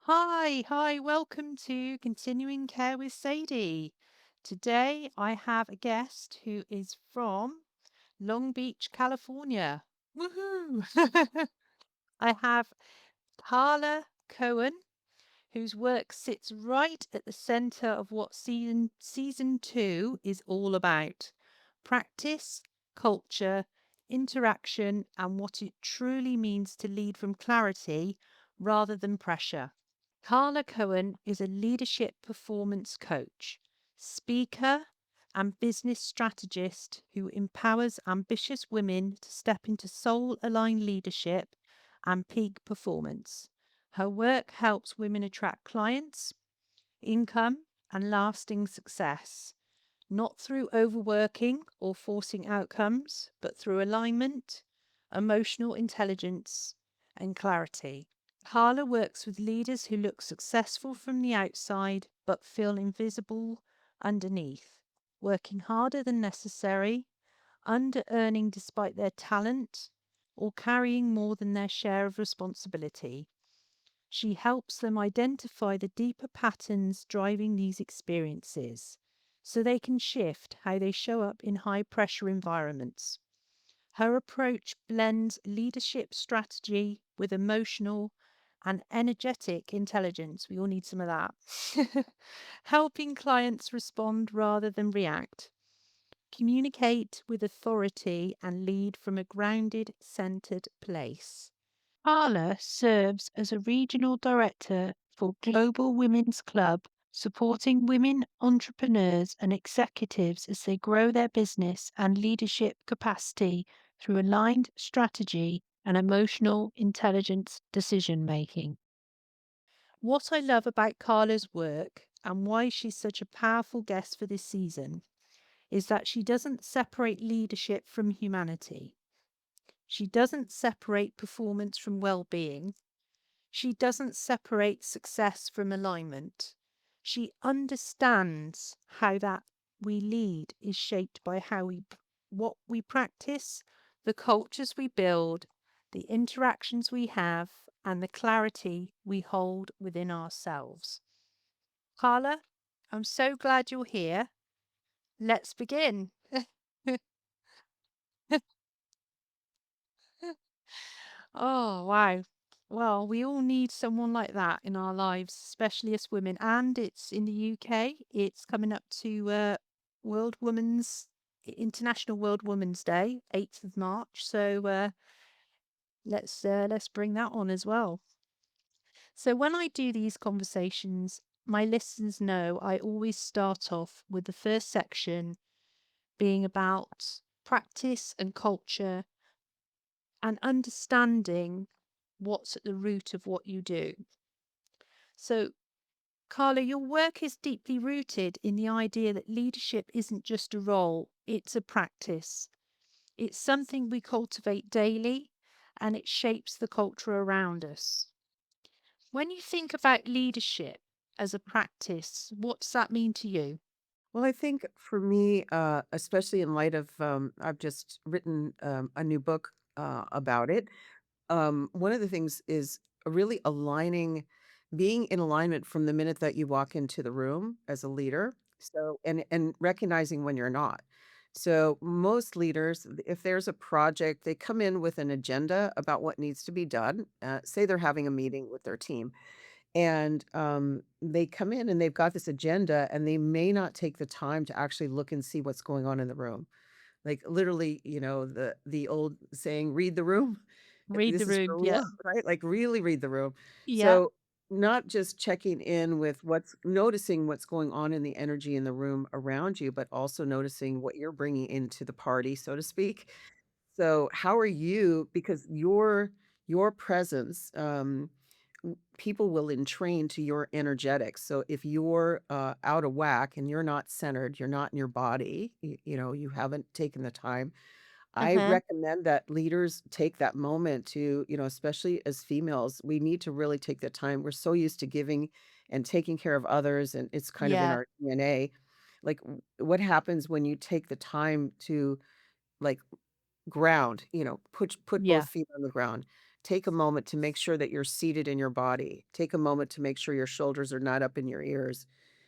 Hi, welcome to Continuing Care with Sadie. Today I have a guest who is from Long Beach, California. Woohoo! I have Carla Cohen, whose work sits right at the center of what season 2 is all about. Practice, culture, interaction, and what it truly means to lead from clarity rather than pressure. Carla Cohen is a leadership performance coach, speaker, and business strategist who empowers ambitious women to step into soul aligned leadership and peak performance. Her work helps women attract clients, income, and lasting success, not through overworking or forcing outcomes, but through alignment, emotional intelligence, and clarity. Carla works with leaders who look successful from the outside but feel invisible underneath, working harder than necessary, under earning despite their talent, or carrying more than their share of responsibility. She helps them identify the deeper patterns driving these experiences so they can shift how they show up in high pressure environments. Her approach blends leadership strategy with emotional and energetic intelligence. We all need some of that. Helping clients respond rather than react, communicate with authority, and lead from a grounded, centered place. Carla serves as a regional director for Global Women's Club, supporting women entrepreneurs and executives as they grow their business and leadership capacity through aligned strategy and emotional intelligence decision making. What I love about Carla's work and why she's such a powerful guest for this season is that she doesn't separate leadership from humanity. She doesn't separate performance from well being. She doesn't separate success from alignment. She understands how that we lead is shaped by what we practice, the cultures we build, the interactions we have, and the clarity we hold within ourselves. Carla, I'm so glad you're here. Let's begin. Oh, wow. Well, we all need someone like that in our lives, especially as women. And it's in the UK. It's coming up to World Women's International World Women's Day, 8th of March. So let's bring that on as well. So when I do these conversations, my listeners know I always start off with the first section being about practice and culture and understanding what's at the root of what you do. So, Carla, your work is deeply rooted in the idea that leadership isn't just a role, it's a practice. It's something we cultivate daily and it shapes the culture around us. When you think about leadership as a practice, what does that mean to you? Well, I think for me, especially in light of, I've just written a new book about it. One of the things is really aligning, being in alignment from the minute that you walk into the room as a leader. So, and recognizing when you're not. So, most leaders, if there's a project, they come in with an agenda about what needs to be done. Say they're having a meeting with their team and, they come in and they've got this agenda, and they may not take the time to actually look and see what's going on in the room. Like, literally, the old saying, "Read the room." Read the This is room. for Yeah. real, right? Like, really read the room. Yeah. So, not just checking in with what's noticing what's going on in the energy in the room around you, but also noticing what you're bringing into the party, so to speak. So, how are you because your presence, people will entrain to your energetics. So if you're out of whack and you're not centered, you're not in your body, you haven't taken the time. Uh I huh. recommend that leaders take that moment to, especially as females, we need to really take the time. We're so used to giving and taking care of others, and it's kind of in Yeah. our DNA. Like, what happens when you take the time to, like, ground, put both Yeah. feet on the ground. take a moment to make sure that you're seated in your body. Take a moment to make sure your shoulders are not up in your ears.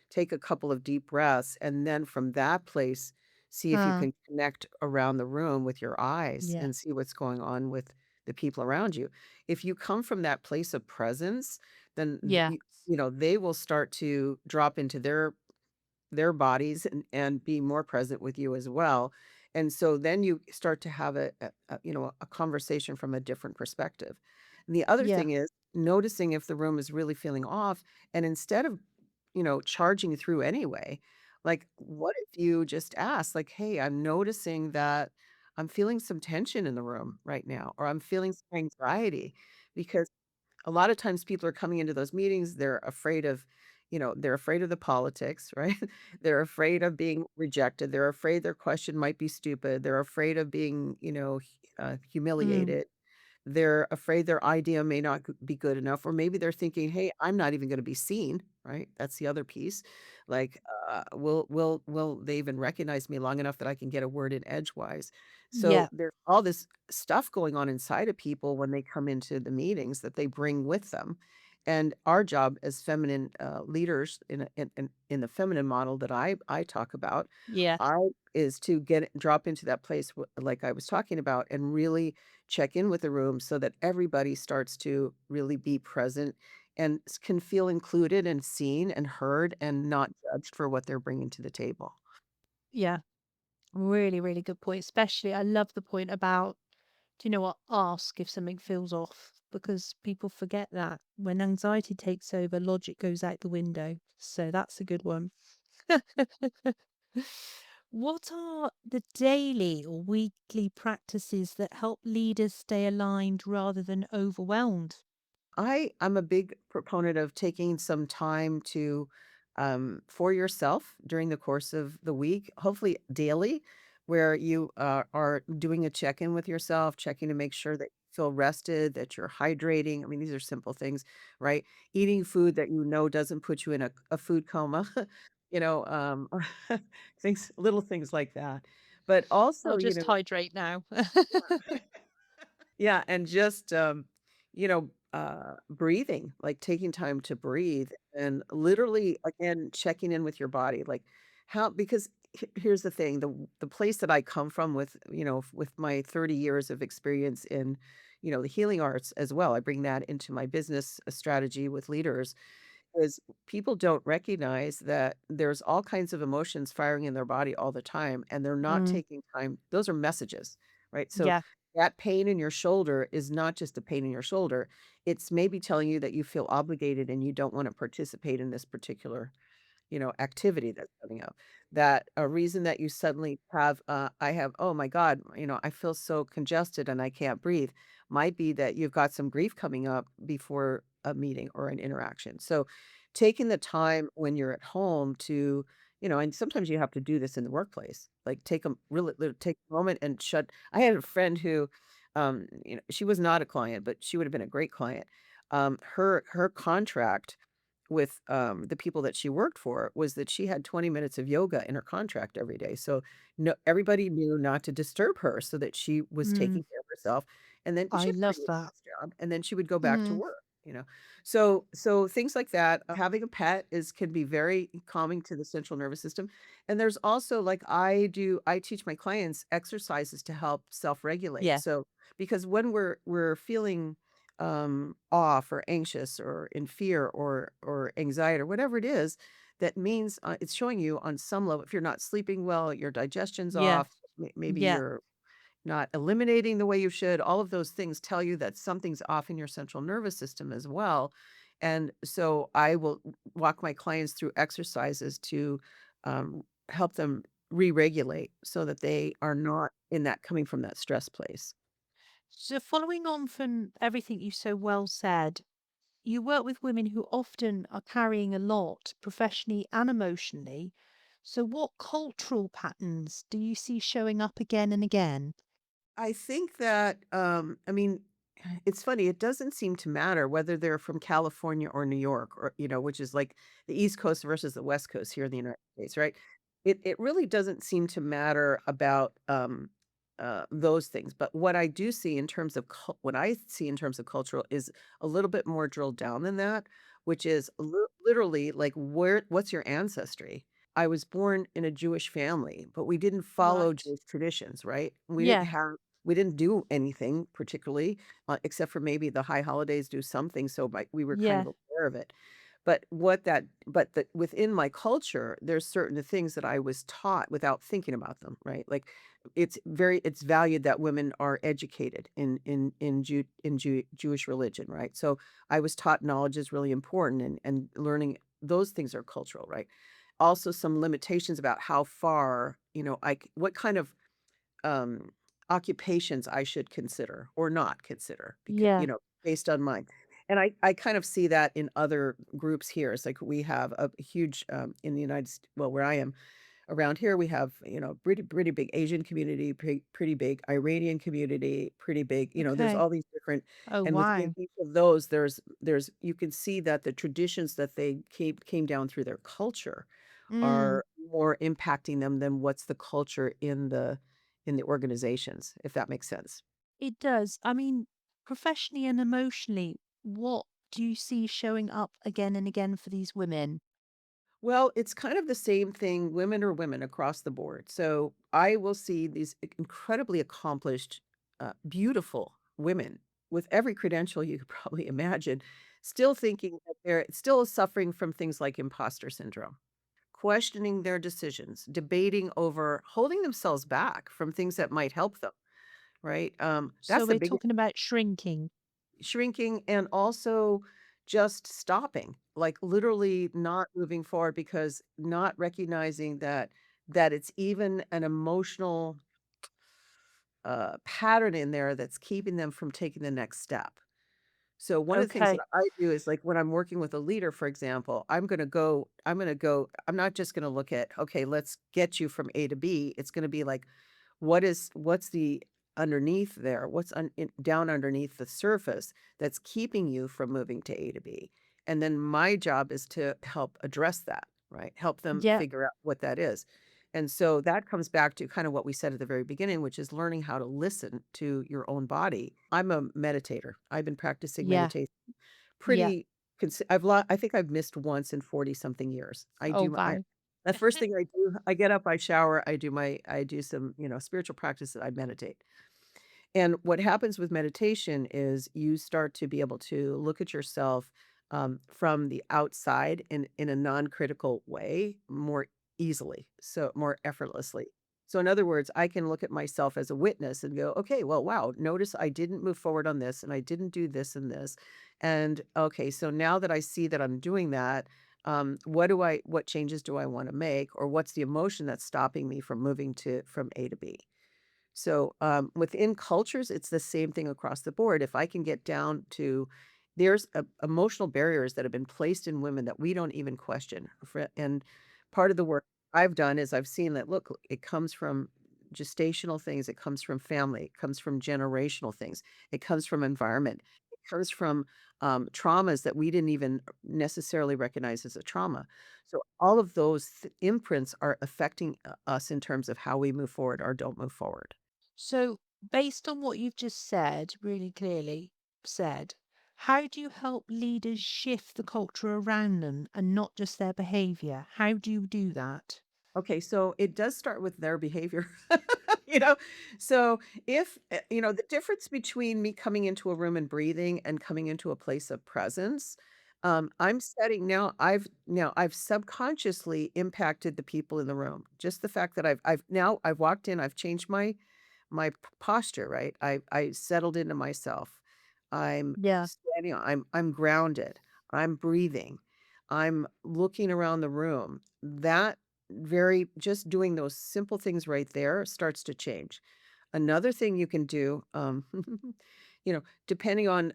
Take a couple of deep breaths, and then from that place, see if you Huh. can connect around the room with your eyes Yeah. and see what's going on with the people around you. If you come from that place of presence, then Yeah. they will start to drop into their bodies and be more present with you as well. And so then you start to have a conversation from a different perspective. And the other Yeah. thing is noticing if the room is really feeling off. And instead of, charging through anyway, like, what if you just ask, like, hey, I'm noticing that I'm feeling some tension in the room right now, or I'm feeling some anxiety because a lot of times people are coming into those meetings, they're afraid of the politics, right? They're afraid of being rejected. They're afraid their question might be stupid. They're afraid of being, Mm. humiliated. They're afraid their idea may not be good enough, or maybe they're thinking, "Hey, I'm not even gonna be seen," right? That's the other piece. Like, will they even recognize me long enough that I can get a word in edgewise? So Yeah. there's all this stuff going on inside of people when they come into the meetings that they bring with them. And our job as feminine leaders in the feminine model that I talk about, Yeah. I is to drop into that place like I was talking about and really check in with the room so that everybody starts to really be present and can feel included and seen and heard and not judged for what they're bringing to the table. Yeah. Really, really good point. Especially, I love the point about, do you know what? Ask if something feels off because people forget that when anxiety takes over, logic goes out the window. So that's a good one. What are the daily or weekly practices that help leaders stay aligned rather than overwhelmed? I'm a big proponent of taking some time to for yourself during the course of the week, hopefully daily, where you are doing a check-in with yourself, checking to make sure that you feel rested, that you're hydrating. I mean, these are simple things, right? Eating food that you know doesn't put you in a food coma, little things like that. But I'll also, just hydrate now. yeah, and just, breathing, like taking time to breathe and literally, again, checking in with your body, like how because here's the thing, the place that I come from with, with my 30 years of experience in, the healing arts as well, I bring that into my business strategy with leaders is people don't recognize that there's all kinds of emotions firing in their body all the time, and they're not Mm, taking time those are messages, right? So, yeah, that pain in your shoulder is not just a pain in your shoulder, it's maybe telling you that you feel obligated and you don't wanna participate in this particular activity that's coming up. That a reason that you suddenly have, I have, oh my God, I feel so congested and I can't breathe, might be that you've got some grief coming up before a meeting or an interaction. So taking the time when you're at home to, and sometimes you have to do this in the workplace, like take a moment and shut. I had a friend who, she was not a client, but she would have been a great client. Her contract with, the people that she worked for was that she had 20 minutes of yoga in her contract every day. So, no everybody knew not to disturb her so that she was mm, taking care of herself, and then she I had a love pretty that. relaxed job, and then she would go back to Mm, work. So things like that, having a pet can be very calming to the central nervous system, and there's also, like, I teach my clients exercises to help self-regulate. yeah, So, because when we're feeling off or anxious or in fear or anxiety or whatever it is, that means it's showing you on some level if you're not sleeping well, your digestion's yeah, off, maybe yeah. you're not eliminating the way you should. All of those things tell you that something's off in your central nervous system as well. And so I will walk my clients through exercises to help them re-regulate so that they are not in that coming from that stress place. So, following on from everything you so well said, you work with women who often are carrying a lot professionally and emotionally. So, what cultural patterns do you see showing up again and again? I think that, I mean, it's funny, it doesn't seem to matter whether they're from California or New York or, which is like the East Coast versus the West Coast here in the United States, right? It really doesn't seem to matter about, those things. But what I do see in terms of what I see in terms of cultural is a little bit more drilled down than that, which is literally like what's your ancestry? I was born in a Jewish family, but we didn't follow Right. Jewish traditions, right? Yeah. We didn't do anything particularly, except for maybe the high holidays do something. So we were kind Yeah. of aware of it. But that within my culture, there's certain things that I was taught without thinking about them, right? Like it's valued that women are educated in Jewish religion, right? So I was taught knowledge is really important and learning those things are cultural, right? Also some limitations about how far, what kind of um, occupations I should consider or not consider because, Yeah. based on mine. And I kind of see that in other groups here. It's like we have a huge in the United States, well, where I am around here, we have, pretty big Asian community, pretty big Iranian community, pretty big, there's Okay. all these different, Oh, and within wow. each of those, you can see that the traditions that they came down through their culture Mm, are more impacting them than what's the culture in the organizations, if that makes sense. it does. I mean, professionally and emotionally, what do you see showing up again and again for these women? Well, it's kind of the same thing, women are women across the board. So I will see these incredibly accomplished, beautiful women with every credential you could probably imagine, still thinking that they're still suffering from things like imposter syndrome, questioning their decisions, debating over holding themselves back from things that might help them, right? So That's the we're biggest. talking about shrinking. Shrinking and also just stopping, like, literally not moving forward because not recognizing that it's even an emotional, pattern in there that's keeping them from taking the next step. So one of the things that Okay. I do is, like, when I'm working with a leader, for example, I'm not just gonna look at, "Okay, let's get you from A to B." It's gonna be like, what's the underneath there? What's down underneath the surface that's keeping you from moving to A to B? And then my job is to help address that, right? Help them Yeah. figure out what that is. And so that comes back to kind of what we said at the very beginning, which is learning how to listen to your own body. I'm a meditator. I've been practicing Yeah. meditation Yeah. pretty I think I've missed once in 40 something years. Oh, wow. The first thing I do, I get up, I shower, I do some, spiritual practice, I meditate. And what happens with meditation is you start to be able to look at yourself from the outside in a non-critical way more easily, so more effortlessly. So, in other words, I can look at myself as a witness and go, okay, well, wow, notice I didn't move forward on this and I didn't do this and this. And okay, so now that I see that I'm doing that, what changes do I want to make? Or what's the emotion that's stopping me from moving from A to B? So, within cultures, it's the same thing across the board. If I can get down to there's emotional barriers that have been placed in women that we don't even question. And part of the work I've done is I've seen that, look, it comes from gestational things, it comes from family, it comes from generational things, it comes from environment, it comes from traumas that we didn't even necessarily recognize as a trauma. So all of those imprints are affecting us in terms of how we move forward or don't move forward. So, based on what you've just said, really clearly said, how do you help leaders shift the culture around them and not just their behavior? How do you do that? Okay, so it does start with their behavior. You know? So if, the difference between me coming into a room and breathing and coming into a place of presence, I'm setting I've subconsciously impacted the people in the room. Just the fact that I've walked in, I've changed my posture, right? I settled into myself. I'm Yeah. standing I'm grounded. I'm breathing. I'm looking around the room. That very just doing those simple things right there starts to change. Another thing you can do, depending on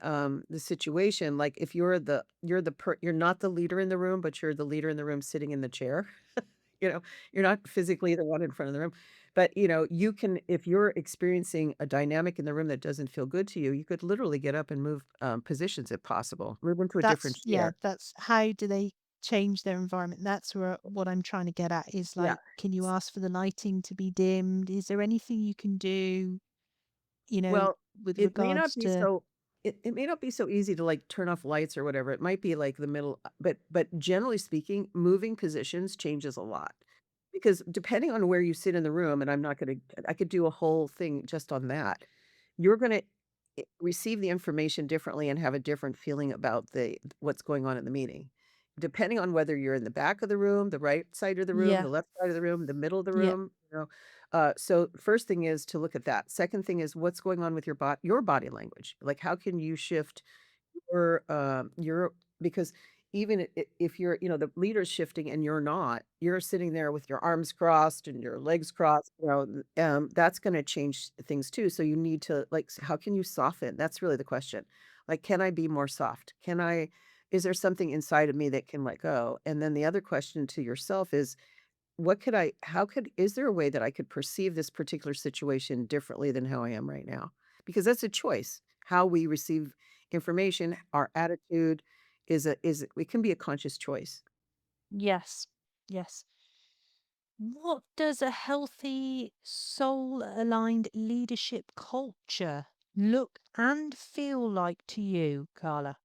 the situation, like if you're not the leader in the room, but you're the leader in the room sitting in the chair. You know, you're not physically the one in front of the room, but, you can if you're experiencing a dynamic in the room that doesn't feel good to you, you could literally get up and move, positions if possible, move into a different That's, yeah, chair. that's how do they? change their environment. That's where what I'm trying to get at is Yeah. like, can you ask for the lighting to be dimmed? Is there anything you can do, you know, Well, with it may not regards be to so it may not be so easy to, like, turn off lights or whatever. It might be, like, the middle but generally speaking, moving positions changes a lot. Because depending on where you sit in the room, and I could do a whole thing just on that. You're gonna receive the information differently and have a different feeling about the what's going on in the meeting. Depending on whether you're in the back of the room, the right side of the room, yeah, the left side of the room, the middle of the yeah, room, you know? So first thing is to look at that. Second thing is what's going on with your body language. Like, how can you shift your because even if you're, the leader's shifting and you're not, you're sitting there with your arms crossed and your legs crossed, that's going to change things too. So you need to like, how can you soften? That's really the question. Like, can I be more soft? Is there something inside of me that can let go? And then the other question to yourself is, is there a way that I could perceive this particular situation differently than how I am right now? Because that's a choice. How we receive information, our attitude it can be a conscious choice. yes, yes. What does a healthy, soul aligned leadership culture look and feel like to you, Carla?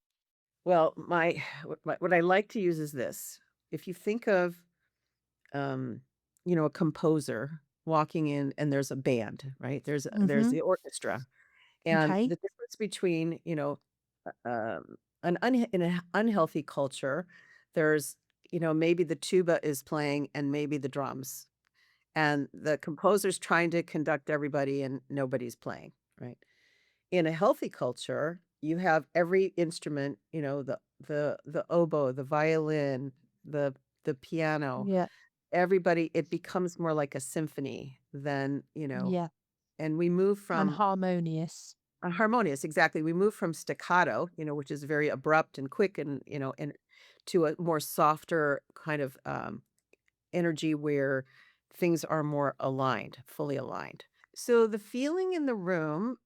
Well, what I like to use is this. If you think of um, a composer walking in and there's a band, right? There's Mm-hmm. the orchestra. And Okay. the difference between, in an unhealthy culture, there's, maybe the tuba is playing and maybe the drums, and the composer's trying to conduct everybody and nobody's playing, right? In a healthy culture, you have every instrument, the oboe, the violin, the piano, Yeah. everybody, it becomes more like a symphony than, Yeah. and we move And from harmonious. harmonious, exactly. We move from staccato, which is very abrupt and quick and to a more softer kind of energy where things are more aligned, fully aligned. So the feeling in the room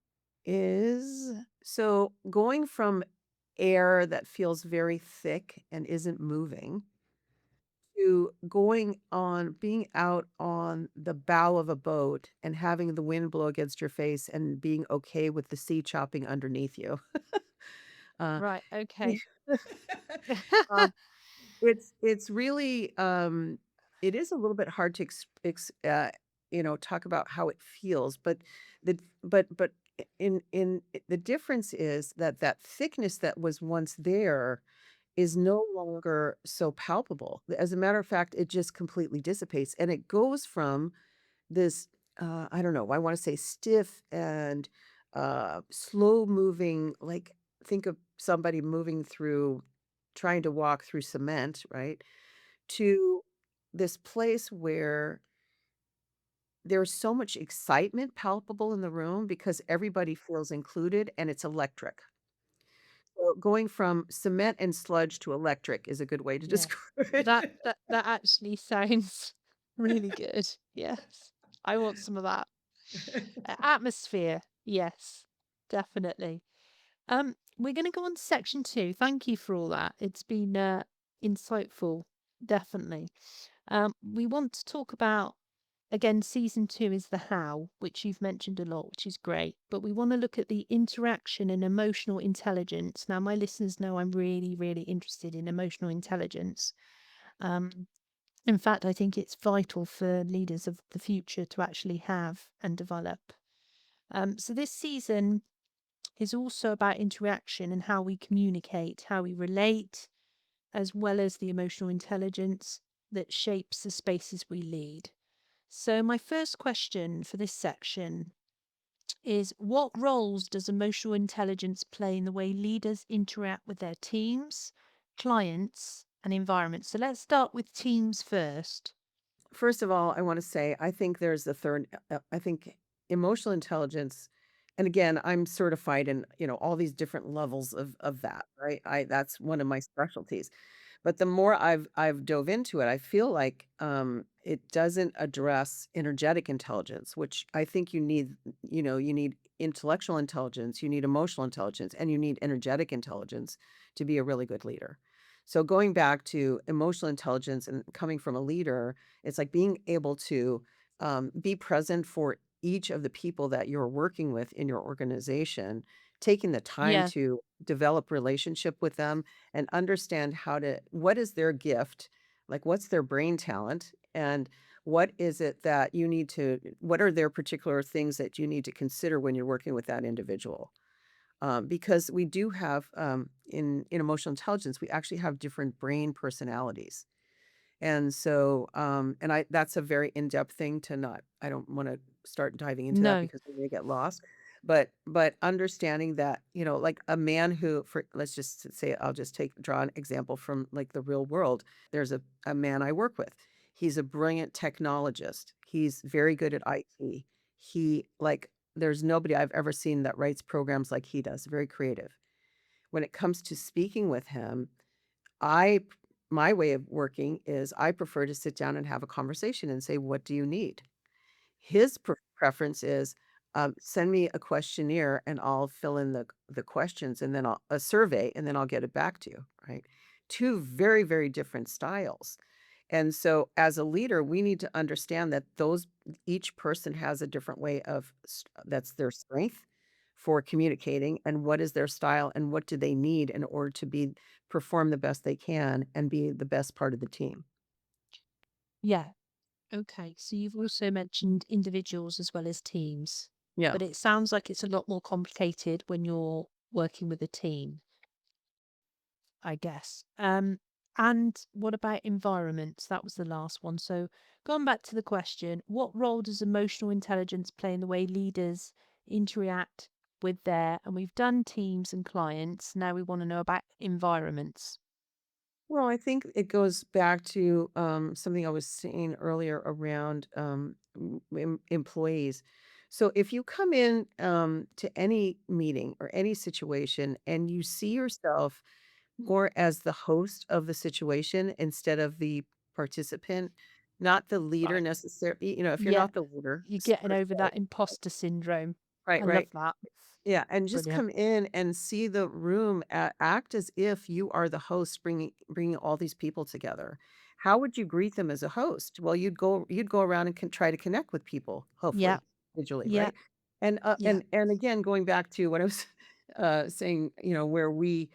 is going from air that feels very thick and isn't moving to being out on the bow of a boat and having the wind blow against your face and being okay with the sea chopping underneath you. Uh, Right. Okay. um, it's really, it is a little bit hard to talk about how it feels, but the difference is that that thickness that was once there is no longer so palpable. As a matter of fact, it just completely dissipates, and it goes from this, I don't know, I wanna say stiff and, slow moving, like, think of somebody moving through trying to walk through cement, right, to this place where there's so much excitement palpable in the room because everybody feels included and it's electric. So going from cement and sludge to electric is a good way to Yes. describe That it. that that actually sounds really good. Yes. I want some of that. Atmosphere. Yes. Definitely. We're going to go on to section 2. Thank you for all that. It's been insightful, definitely. We want to talk about, again, season 2 is the how, which you've mentioned a lot, which is great. But we want to look at the interaction and emotional intelligence. Now, my listeners know I'm really, really interested in emotional intelligence. Um, in fact, I think it's vital for leaders of the future to actually have and develop. So this season is also about interaction and how we communicate, how we relate, as well as the emotional intelligence that shapes the spaces we lead. So, my first question for this section is, what roles does emotional intelligence play in the way leaders interact with their teams, clients, and environments? So, let's start with teams first. First of all, I wanna say, I think there's the third I think emotional intelligence and again, I'm certified in, all these different levels of that, right? That's one of my specialties. But the more I've dove into it, I feel like, it doesn't address energetic intelligence, which I think you need intellectual intelligence, you need emotional intelligence, and you need energetic intelligence to be a really good leader. So going back to emotional intelligence and coming from a leader, it's like being able to be present for each of the people that you're working with in your organization, taking the time Yeah. to develop relationship with them and understand what is their gift, like what's their brain talent, and what is it that what are their particular things that you need to consider when you're working with that individual? Because we do have in emotional intelligence, we actually have different brain personalities. And so, and I that's a very in-depth thing to not I don't wanna start diving into that No. because we may get lost. But understanding that, like a man who for let's just say I'll just draw an example from like the real world. There's a man I work with. He's a brilliant technologist. He's very good at IT. There's nobody I've ever seen that writes programs like he does, very creative. When it comes to speaking with him, I my way of working is I prefer to sit down and have a conversation and say, "What do you need?" His preference is, send me a questionnaire and I'll fill in the questions and then a survey and then I'll get it back to you, right? Two very, very different styles. And so as a leader, we need to understand that each person has a different way that's their strength for communicating and what is their style and what do they need in order to perform the best they can and be the best part of the team. Yeah. Okay. So you've also mentioned individuals as well as teams, Yeah. but it sounds like it's a lot more complicated when you're working with a team, I guess. And what about environments? That was the last one. So going back to the question, what role does emotional intelligence play in the way leaders interact with and we've done teams and clients. Now we want to know about environments. Well, I think it goes back to something I was saying earlier around employees. So if you come in to any meeting or any situation and you see yourself more as the host of the situation instead of the participant, not the leader Right. necessarily, if you're Yeah. not the leader You're getting per over se, that imposter syndrome. right, I love right. that. Yeah, and just Brilliant. come in and see the room, act as if you are the host bringing all these people together. How would you greet them as a host? Well, you'd go around and try to connect with people, Yeah. hopefully, visually, Yeah. right? And Yeah. again, going back to what I was saying, where we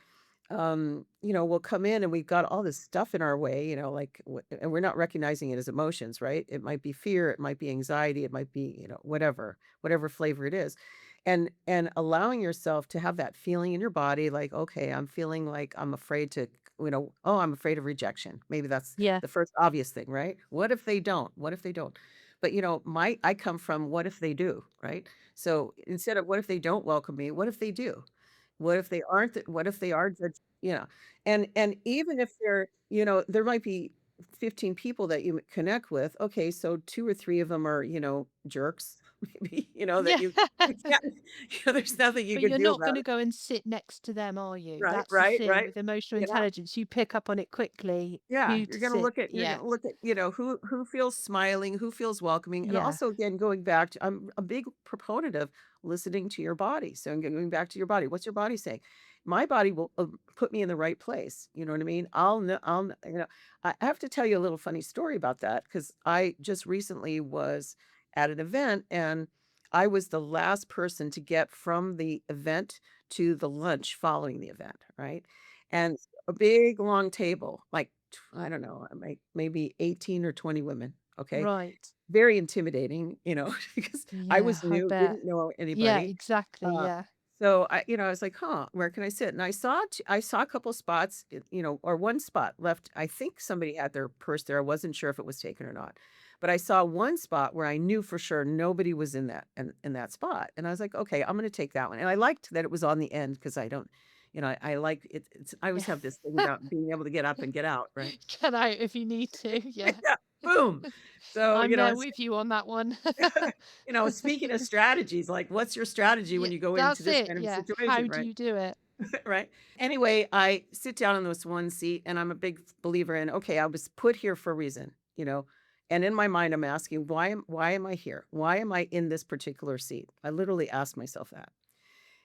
we'll come in and we've got all this stuff in our way, like, and we're not recognizing it as emotions, right? It might be fear, it might be anxiety, it might be, whatever flavor it is. And allowing yourself to have that feeling in your body, like, okay, I'm feeling like I'm afraid to, oh, I'm afraid of rejection. Maybe that's Yeah. the first obvious thing, right? What if they don't? What if they don't? But I come from what if they do, right? So instead of what if they don't welcome me, what if they do? What if they aren't what if they are judge and even if there might be 15 people that you connect with, okay, so 2 or 3 of them are, jerks, maybe, that Yeah. you can't there's nothing you But could you're do not about going to it. go and sit next to them, are you? Right, That's the right, thing right. with emotional Yeah. intelligence. You pick up on it quickly Yeah, who to sit. you're Yeah. gonna look at, who feels smiling, who feels welcoming, and Yeah. also again going back to I'm a big proponent of listening to your body. So again, going back to your body, what's your body saying? My body will put me in the right place. You know what I mean? I have to tell you a little funny story about that because I just recently was at an event and I was the last person to get from the event to the lunch following the event, right? And a big long table, like I don't know, maybe 18 or 20 women, okay? Right. Very intimidating, because I Yeah, was I new, bet. didn't know Yeah, anybody. exactly. Uh, Yeah. so I was like, "Huh, where can I sit?" And I saw a couple spots, or one spot left. I think somebody had their purse there. I wasn't sure if it was taken or not. But I saw one spot where I knew for sure nobody was in that spot. And I was like, "Okay, I'm gonna take that one." And I liked that it was on the end because I don't, I like it. I always have this thing about being able to get up and get out, right? Get out if you need to. Yeah. Yeah, boom. So, I'm there with you on that one. speaking of strategies, like what's your strategy when Yeah, you go into that's this it. kind of a Yeah. situation, How do right? you do it? Right? Anyway, I sit down in this one seat and I'm a big believer in, okay, I was put here for a reason, And in my mind, I'm asking, why am I here? Why am I in this particular seat? I literally ask myself that.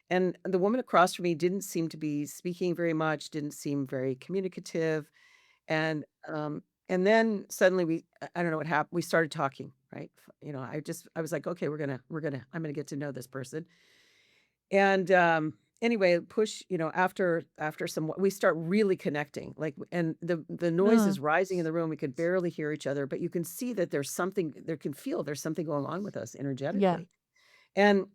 and the woman across from me didn't seem to be speaking very much, didn't seem very communicative, and, and then suddenly I don't know what happened, we started talking, right? I was like, "Okay, I'm gonna get to know this person." And, anyway, after some we start really connecting, like, and the noise Oh, is rising in the room, we could barely hear each other, but you can see that there's something going on with us yeah. energetically. And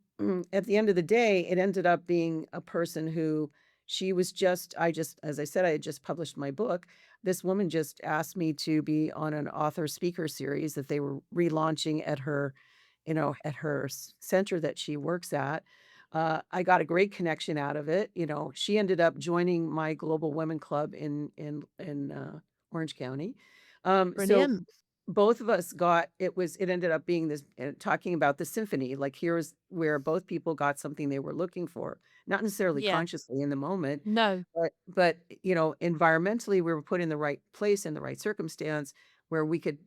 at the end of the day, it ended up being a person who she was just I just as I said, I had just published my book. This woman just asked me to be on an author speaker series that they were relaunching at her center that she works at. I got a great connection out of it. She ended up joining my Global Women Club in Orange County. So Brilliant. both of us got it ended up being this talking about the symphony, like, here's where both people got something they were looking for, not necessarily Yeah. consciously in the moment, No. but environmentally, we were put in the right place, in the right circumstance where we could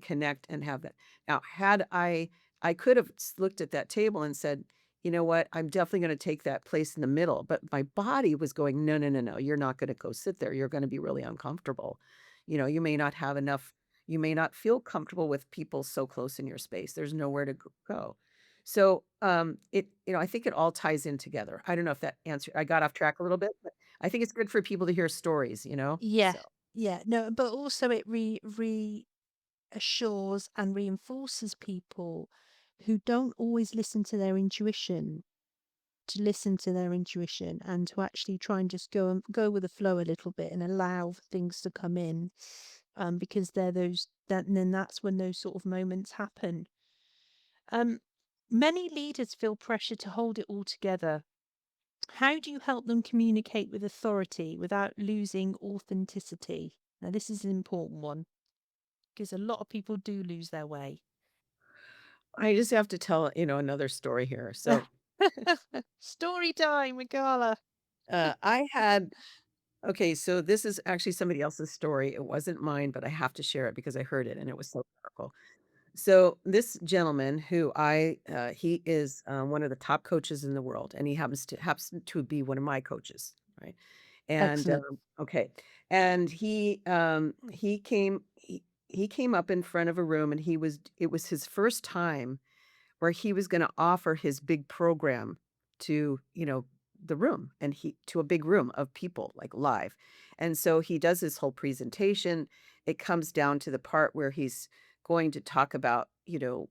connect and have that. Now, had I could have looked at that table and said, "You know what? I'm definitely gonna take that place in the middle," but my body was going, "No, no, no, no, you're not gonna go sit there, you're gonna be really uncomfortable." You may not have enough you may not feel comfortable with people so close in your space. There's nowhere to go. So, I think it all ties in together. I don't know if that answer I got off track a little bit, but I think it's good for people to hear stories. Yeah. So, Yeah. No, but also it reassures and reinforces people who don't always listen to their intuition to listen to their intuition and to actually try and just go with the flow a little bit and allow things to come in, because they're those that and then that's when those sort of moments happen. um Many leaders feel pressure to hold it all together. How do you help them communicate with authority without losing authenticity? Now this is an important one because a lot of people do lose their way. I just have to tell, another story here. So, Story time with Carla. I had okay, so this is actually somebody else's story. It wasn't mine, but I have to share it because I heard it and it was so powerful. So this gentleman he is one of the top coaches in the world, and he happens to be one of my coaches, right? And Excellent. okay, and he came up in front of a room, and it was his first time where he was gonna offer his big program to, the room, and he to a big room of people, like, live. And so he does this whole presentation. It comes down to the part where he's going to talk about,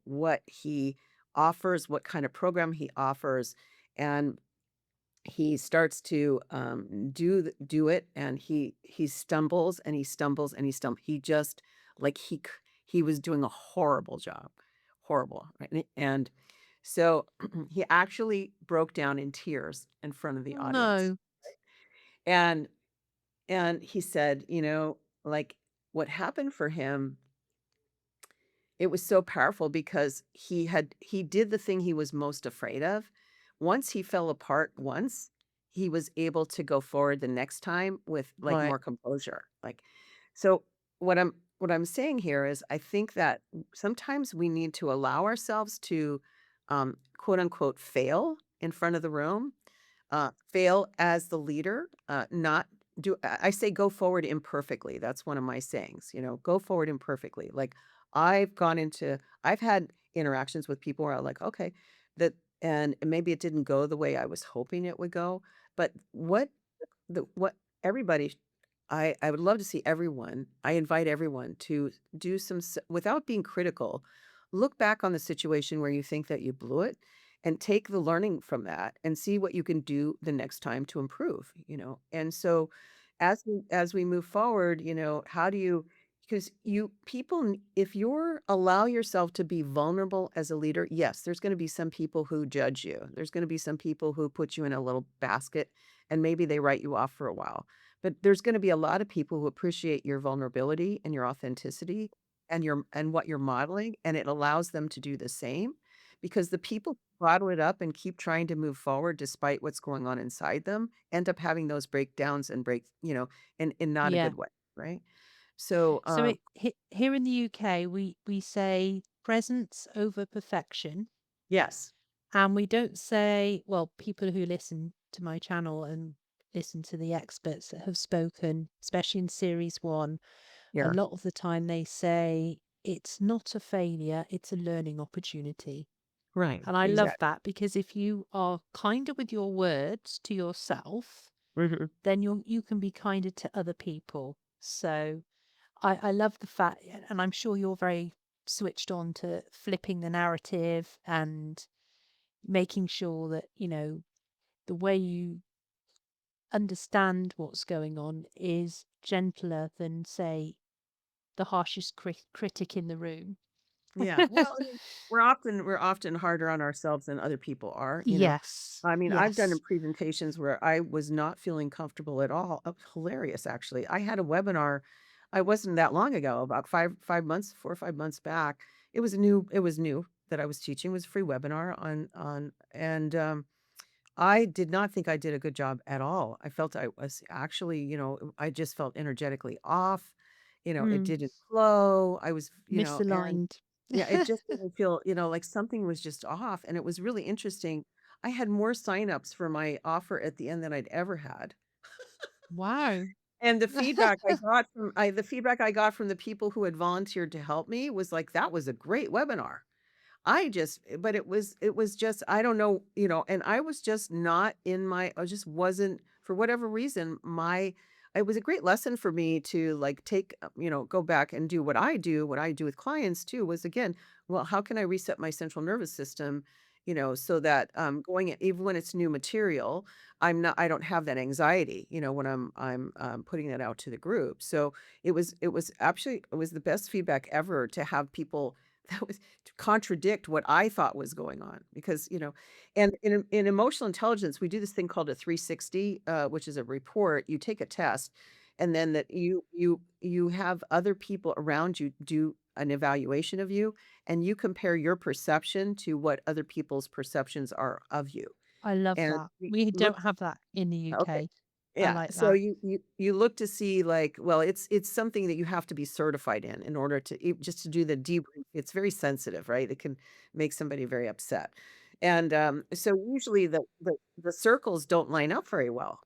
what he offers, what kind of program he offers, and he starts to, do it, and he stumbles, and he stumbles, and he just like, he was doing a horrible job, horrible, right? And so, he actually broke down in tears in front of the Oh audience, no. and he said, like, what happened for him, it was so powerful because he did the thing he was most afraid of. Once he fell apart once, he was able to go forward the next time with, like, Right. more composure, like, so what I'm saying here is I think that sometimes we need to allow ourselves to, quote, unquote, "fail" in front of the room, fail as the leader, not do I say go forward imperfectly. That's one of my sayings, go forward imperfectly. Like, I've had interactions with people where I'm like, okay, that and maybe it didn't go the way I was hoping it would go. But what everybody I would love to see everyone. I invite everyone to do without being critical, look back on the situation where you think that you blew it and take the learning from that and see what you can do the next time to improve. And so as we move forward, how do you because if you're allow yourself to be vulnerable as a leader, yes, there's going to be some people who judge you. There's going to be some people who put you in a little basket and maybe they write you off for a while. But there's gonna be a lot of people who appreciate your vulnerability and your authenticity and what you're modeling, and it allows them to do the same because the people who bottle it up and keep trying to move forward despite what's going on inside them end up having those breakdowns and in not a Yeah. good way, right? So, So here in the UK, we say presence over perfection, yes. And we don't say, well, people who listen to my channel and listen to the experts that have spoken, especially in series one, a Yeah. lot of the time they say it's not a failure, it's a learning opportunity. Right. And I love Exactly. that because if you are kinder with your words to yourself, Hmm. then you can be kinder to other people. So I love the fact, and I'm sure you're very switched on to flipping the narrative and making sure that, the way you understand what's going on is gentler than, say, the harshest critic in the room. Yeah. Well, I mean, we're often harder on ourselves than other people are, you know. Yes, I mean, I've done yes. presentations where I was not feeling comfortable at all. Hilarious, actually. I had a webinar. I wasn't that long ago, about 5 months, 4 or 5 months back. It was new that I was teaching. It was a free webinar and I did not think I did a good job at all. I felt I was actually, I just felt energetically off. It Mm, didn't flow. I was, and misaligned. yeah, it just didn't feel, like something was just off. And it was really interesting. I had more signups for my offer at the end than I'd ever had. Wow. And the feedback I got from the people who had volunteered to help me was like, that was a great webinar. But it was just, I don't know, and I was just not in I just wasn't, for whatever reason, it was a great lesson for me to like go back and do what I do with clients too, was again, well, how can I reset my central nervous system, so that even when it's new material, I don't have that anxiety, when I'm putting that out to the group. So it was the best feedback ever to have people that was to contradict what I thought was going on because, and in emotional intelligence, we do this thing called a 360, which is a report. You take a test, and then that you have other people around you do an evaluation of you, and you compare your perception to what other people's perceptions are of you. I love And that. we We look don't have that in the Okay. UK. I Yeah, like so that. you look to see, like, well, it's something that you have to be certified in order to just to do the debrief. It's very sensitive, right? It can make somebody very upset. And, so usually the circles don't line up very well,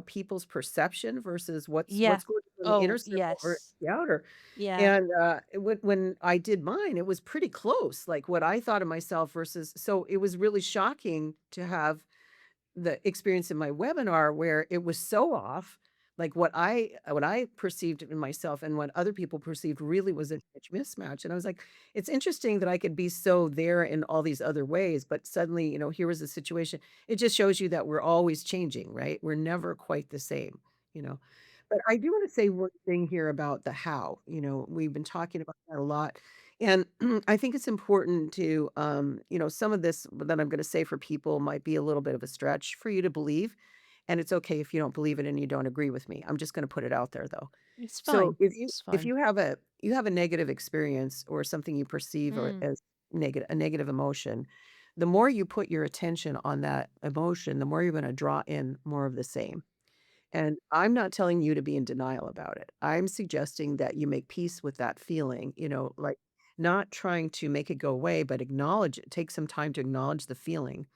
people's perception versus Yeah. what's going on in the inner Oh, circle versus yes. the outer. Yeah. And, when I did mine, it was pretty close, like, what I thought of myself versus, so it was really shocking to have the experience in my webinar where it was so off, like what I perceived in myself and what other people perceived really was a huge mismatch. And I was like, it's interesting that I could be so there in all these other ways, but suddenly, here was a situation. It just shows you that we're always changing, right? We're never quite the same, you know. But I do want to say one thing here about the how. We've been talking about that a lot. And I think it's important to, some of this that I'm going to say for people might be a little bit of a stretch for you to believe. And it's okay if you don't believe it and you don't agree with me. I'm just going to put it out there though. It's So fine. if you It's if fine. you have a negative experience or something you perceive or Mm. as a negative emotion, the more you put your attention on that emotion, the more you're going to draw in more of the same. And I'm not telling you to be in denial about it. I'm suggesting that you make peace with that feeling, like not trying to make it go away, but acknowledge it. Take some time to acknowledge the feeling.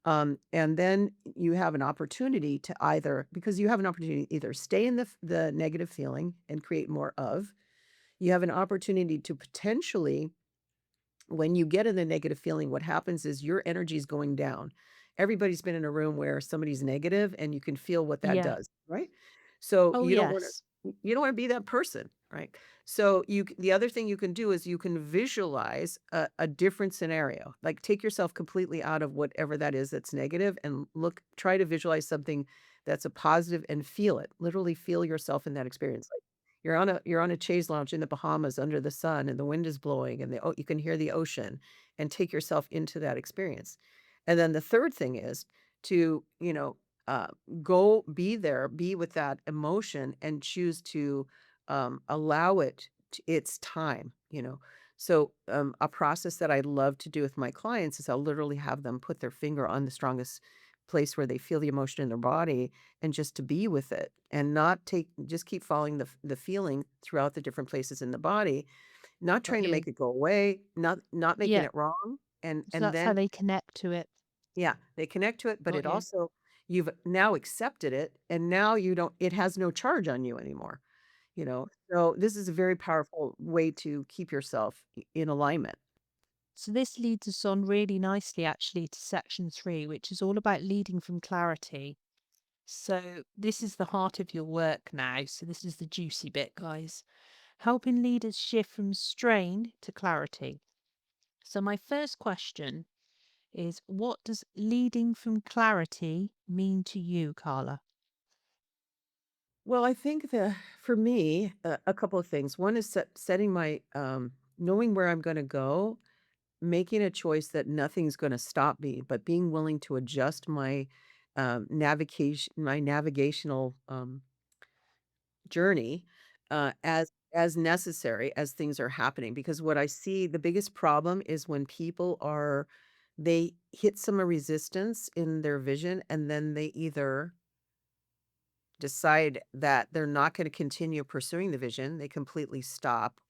And then you have an opportunity to because you have an opportunity to either stay in the negative feeling and create more of, you have an opportunity to potentially, when you get in the negative feeling, what happens is your energy is going down. Everybody's been in a room where somebody's negative and you can feel what that Yeah. does, right? So Oh, yes. you don't want to be that person, right? So the other thing you can do is you can visualize a different scenario. Like take yourself completely out of whatever that is that's negative and try to visualize something that's a positive and feel it. Literally feel yourself in that experience. You're on a chaise lounge in the Bahamas under the sun and the wind is blowing and you can hear the ocean, and take yourself into that experience. And then the third thing is to, uh, go be there, be with that emotion and choose to allow its time, So a process that I love to do with my clients is I'll literally have them put their finger on the strongest place where they feel the emotion in their body and just to be with it and not just keep following the feeling throughout the different places in the body, not Got trying to you. make it go away, not making Yeah. it wrong, and So and that's how then they connect to it. Yeah, they connect to it, but Got it you. also you've now accepted it, and now you don't it has no charge on you anymore, you know? So, this is a very powerful way to keep yourself in alignment. So this leads us on really nicely actually to section 3, which is all about leading from clarity. So this is the heart of your work now. So this is the juicy bit, guys. Helping leaders shift from strain to clarity. So my first question is, what does leading from clarity mean to you, Carla? Well, I think for me, a couple of things. One is setting my knowing where I'm gonna go, making a choice that nothing's gonna stop me, but being willing to adjust my, navigational, journey, as necessary as things are happening, because what I see the biggest problem is when people are they hit some resistance in their vision, and then they either decide that they're not gonna continue pursuing the vision, they completely stop,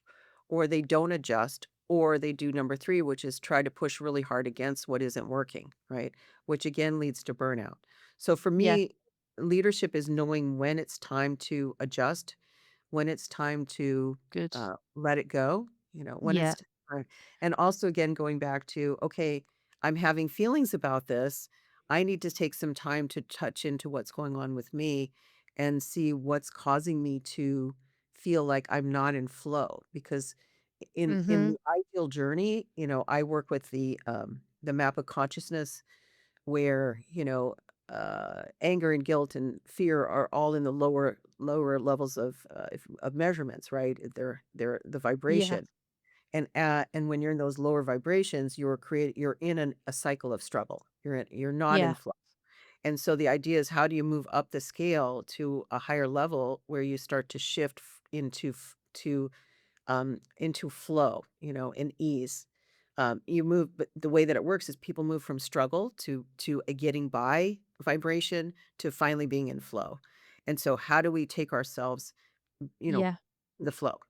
or they don't adjust, or they do number 3, which is try to push really hard against what isn't working, right? Which again leads to burnout. So for Yeah, me, leadership is knowing when it's time to adjust, when it's time to, good. let it go, when Yeah, it's time, and also, again, going back to, "Okay, I'm having feelings about this. I need to take some time to touch into what's going on with me and see what's causing me to feel like I'm not in flow," because in mm-hmm. the ideal journey, I work with the map of consciousness where, anger and guilt and fear are all in the lower levels of measurements, right? They're the Yeah, vibration. And when you're in those lower vibrations, you're in a cycle of struggle. You're not in yeah, flow. And so the idea is, how do you move up the scale to a higher level where you start to shift into flow, and ease. You move, but the way that it works is people move from struggle to a getting by vibration to finally being in flow. And so, how do we take ourselves, you know, yeah. the flow?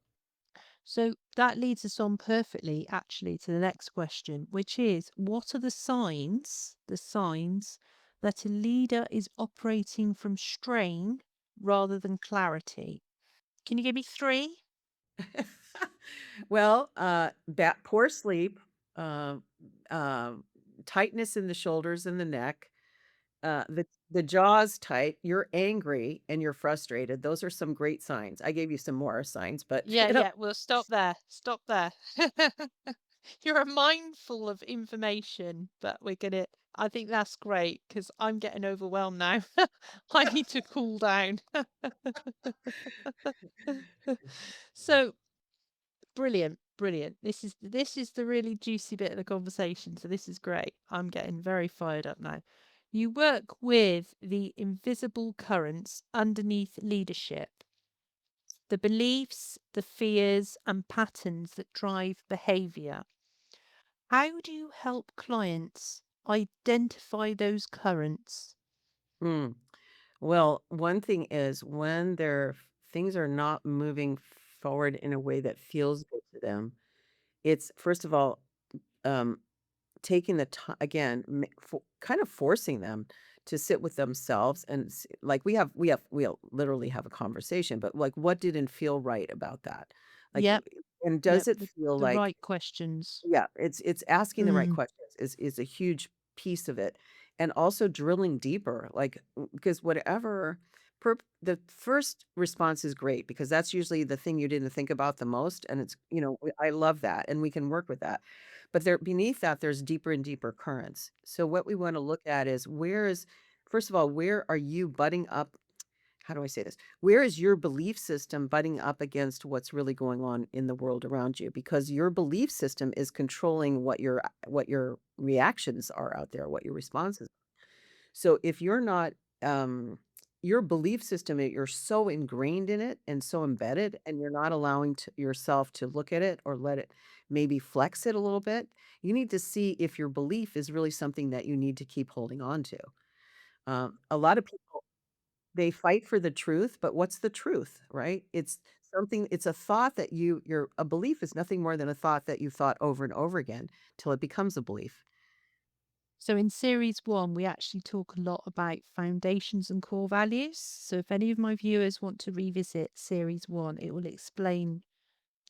So that leads us on perfectly, actually, to the next question, which is, what are the signs that a leader is operating from strain rather than clarity? Can you give me three? Well, poor sleep, uh, uh, tightness in the shoulders and the neck, the jaw's tight, you're angry and you're frustrated. Those are some great signs. I gave you some more signs, but Yeah, yeah, we'll stop there. Stop there. You're a mindful of information, but I think that's great because I'm getting overwhelmed now. I need to cool down. So brilliant, brilliant. This is the really juicy bit of the conversation. So this is great. I'm getting very fired up now. You work with the invisible currents underneath leadership, the beliefs, the fears, and patterns that drive behavior. How do you help clients identify those currents? Hmm. Well, one thing is when things are not moving forward in a way that feels good to them, it's first of all, um, taking the time again, kind of forcing them to sit with themselves and like we'll literally have a conversation, but like, what didn't feel right about that? Like, Yep, and does yep, it feel the like right questions. yeah, it's asking the right Mm, questions is a huge piece of it, and also drilling deeper, like, because whatever the first response is great because that's usually the thing you didn't think about the most, and I love that, and we can work with that. But there beneath that, there's deeper and deeper currents. So what we wanna look at is first of all, where are you butting up how do I say this? Where is your belief system butting up against what's really going on in the world around you? Because your belief system is controlling what your reactions are out there, what your responses. So if you're not your belief system, you're so ingrained in it and so embedded, and you're not allowing yourself to look at it or let it maybe flex it a little bit. You need to see if your belief is really something that you need to keep holding on to. A lot of people they fight for the truth, but what's the truth, right? It's a thought that a belief is nothing more than a thought that you thought over and over again till it becomes a belief. So in series one, we actually talk a lot about foundations and core values. So if any of my viewers want to revisit series one, it will explain,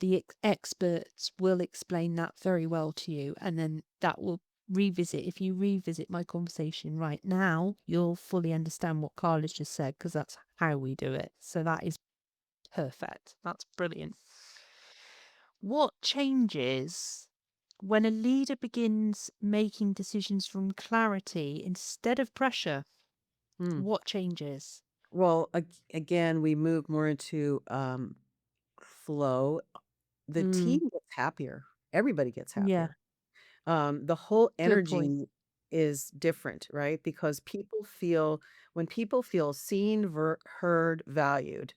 the experts will explain that very well to you. And then that will revisit, if you revisit my conversation right now, you'll fully understand what Carla's just said, because that's how we do it. So that is perfect. That's brilliant. What changes when a leader begins making decisions from clarity instead of pressure? Hmm. What changes? Well, again, we move more into flow. The Mm, team gets happier. Everybody gets yeah, happier. The whole good point. energy is different, right? Because people feel when people feel seen, heard, valued,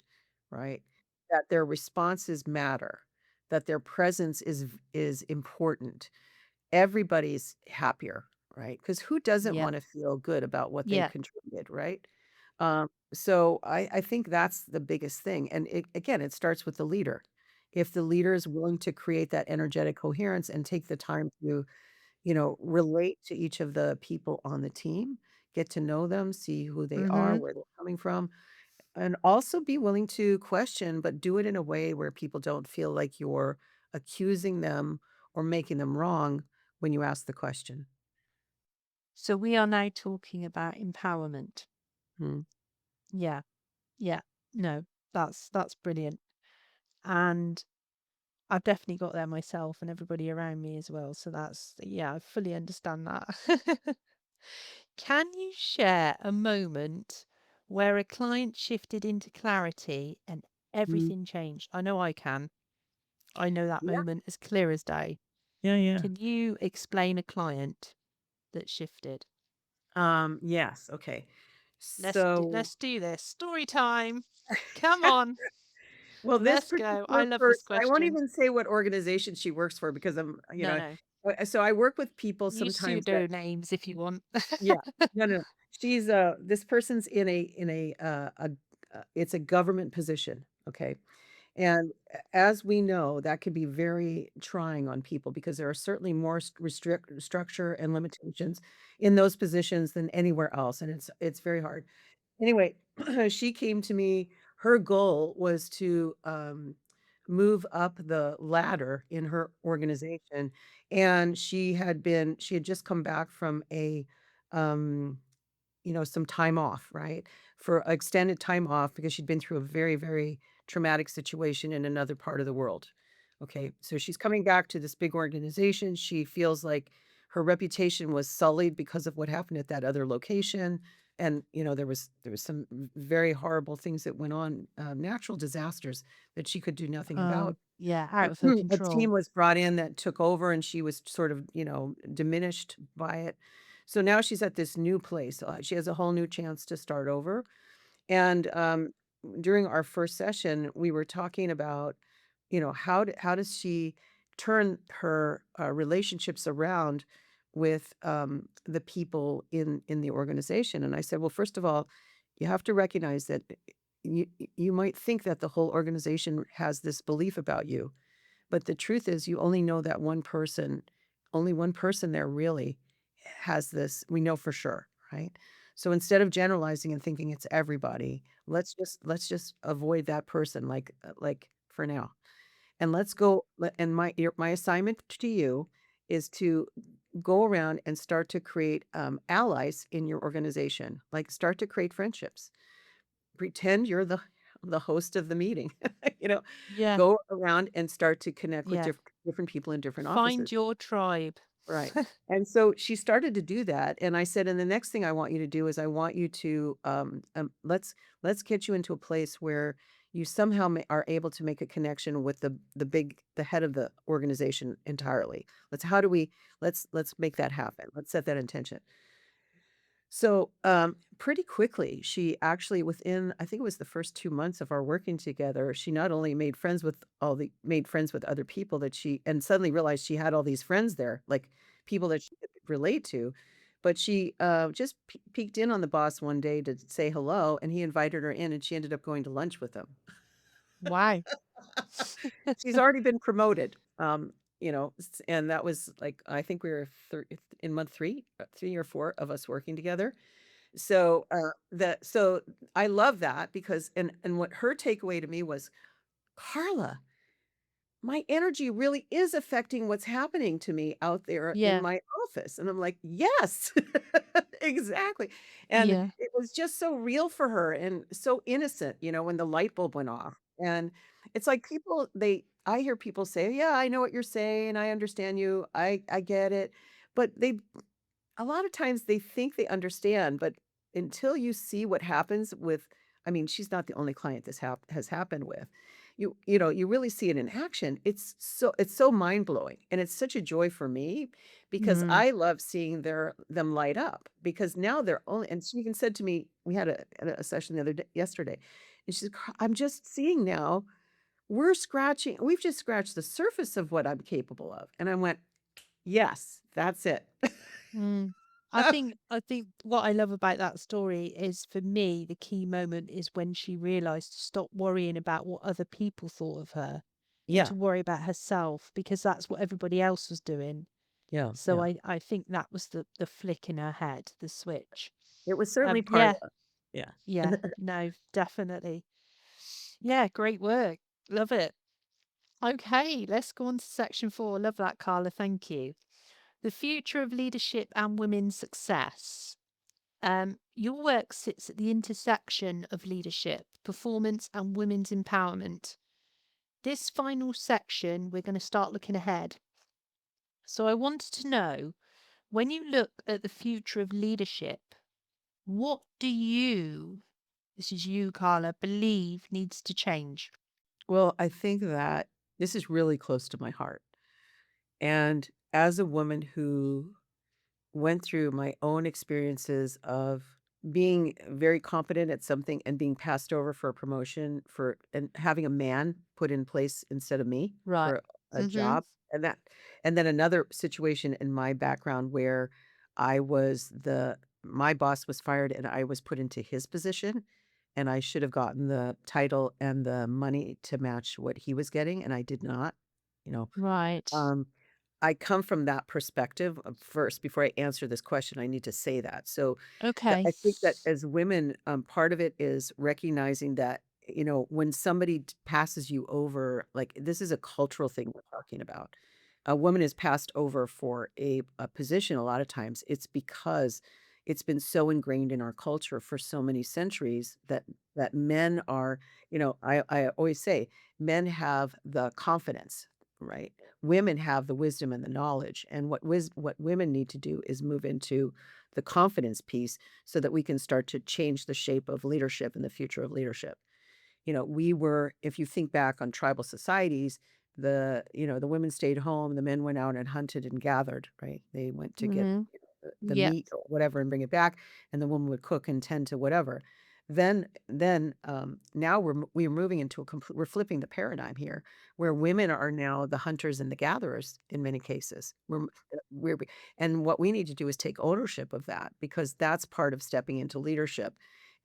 right? That their responses matter, that their presence is important. Everybody's happier, right? Because who doesn't Yeah, want to feel good about what they've yeah. contributed, right? So I think that's the biggest thing. And again, it starts with the leader. If the leader is willing to create that energetic coherence and take the time to, relate to each of the people on the team, get to know them, see who they are, Mm-hmm. where they're coming from, and also be willing to question, but do it in a way where people don't feel like you're accusing them or making them wrong when you ask the question. So we are now talking about empowerment. Hmm. Yeah, yeah. No, that's brilliant. And I've definitely got there myself and everybody around me as well. So that's, yeah, I fully understand that. Can you share a moment where a client shifted into clarity and Mm. everything changed? I know I can. I know that Yeah. moment as clear as day. Yeah, yeah. Can you explain a client that shifted? Yes, okay. Let's do, So, let's do this. Story time. Come on. well, this Let's go. I particular love this person, I won't question. even say what organization she works for because No, no. so I work with people Use sometimes that, pseudo names if you want. yeah, no, no, no. She's this person's it's a government position, okay? And as we know, that can be very trying on people because there are certainly more structure and limitations in those positions than anywhere else, and it's very hard. Anyway, she came to me. Her goal was to move up the ladder in her organization, and she had just come back from a um, some time off, right? For extended time off because she'd been through a very, very traumatic situation in another part of the world. Okay. So she's coming back to this big organization. She feels like her reputation was sullied because of what happened at that other location. And there was some very horrible things that went on, natural disasters that she could do nothing Oh, about. yeah, out of her A team control. was brought in that took over, and she was sort of, diminished by it. So now she's at this new place. She has a whole new chance to start over. And during our first session, we were talking about, how does she turn her relationships around with the people in the organization? And I said, well, first of all, you have to recognize that you might think that the whole organization has this belief about you, but the truth is you only know that only one person there really has this, we know for sure, right? So instead of generalizing and thinking it's everybody, let's just avoid that person like for now. And let's go and my assignment to you is to go around and start to create allies in your organization. Like start to create friendships. Pretend you're the host of the meeting. You know, Yeah, go around and start to connect with yeah. different people in different Find offices. your tribe. Right. And so she started to do that, and I said, "And the next thing I want you to do is I want you to, let's get you into a place where you somehow are able to make a connection with the head of the organization entirely. Let's make that happen. Let's set that intention." So, pretty quickly, she actually within I think it was the first 2 months of our working together, she not only made friends with other people that she and suddenly realized she had all these friends there, like, people that she could relate to, but she, just peeked in on the boss one day to say hello, and he invited her in, and she ended up going to lunch with him. Wow. She's already been promoted, and that was like, I think we were in month 3, 3 or 4 of us working together. So I love that because and what her takeaway to me was, "Carla, my energy really is affecting what's happening to me out there in Yeah. my office." And I'm like, "Yes, exactly." And Yeah. it was just so real for her and so innocent, when the light bulb went off. And it's like I hear people say, "Yeah, I know what you're saying. I understand you. I get it." But a lot of times they think they understand, but until you see what happens with, I mean, she's not the only client this has happened with. You really see it in action. It's so mind-blowing, and it's such a joy for me because Mm. I love seeing them light up because now they're only, and she even said to me, we had a session the other day, yesterday, and she said, I'm just seeing now we've just scratched the surface of what I'm capable of." And I went, "Yes, that's it." Mm. I think what I love about that story is, for me, the key moment is when she realized to stop worrying about what other people thought of her and Yeah. to worry about herself, because that's what everybody else was doing. Yeah, So yeah. I think that was the flick in her head, the switch. It was certainly part Yeah, of, yeah. yeah, no, definitely. Yeah, great work. Love it. Okay, let's go on to section 4. Love that, Carla. Thank you. The future of leadership and women's success. Your work sits at the intersection of leadership, performance, and women's empowerment. This final section, we're going to start looking ahead. So I wanted to know, when you look at the future of leadership, what do you, this is you, Carla, believe needs to change? Well, I think that this is really close to my heart, and as a woman who went through my own experiences of being very competent at something and being passed over for a promotion and having a man put in place instead of me Right. for a Mm-hmm. job, and then another situation in my background where I was the my boss was fired and I was put into his position, and I should have gotten the title and the money to match what he was getting, and I did not, you know. Right. Um, I come from that perspective. First, before I answer this question, I need to say that. So, Okay. I think that as women, part of it is recognizing that, when somebody passes you over, like this is a cultural thing we're talking about. A woman is passed over for a position. A lot of times, it's because it's been so ingrained in our culture for so many centuries that men are. I always say men have the confidence, right? Women have the wisdom and the knowledge, and what women need to do is move into the confidence piece so that we can start to change the shape of leadership and the future of leadership. If you think back on tribal societies, the women stayed home, the men went out and hunted and gathered, right? They went to get Mm-hmm. the Yep. meat or whatever and bring it back, and the woman would cook and tend to whatever. Then now we're moving into we're flipping the paradigm here, where women are now the hunters and the gatherers in many cases. And what we need to do is take ownership of that because that's part of stepping into leadership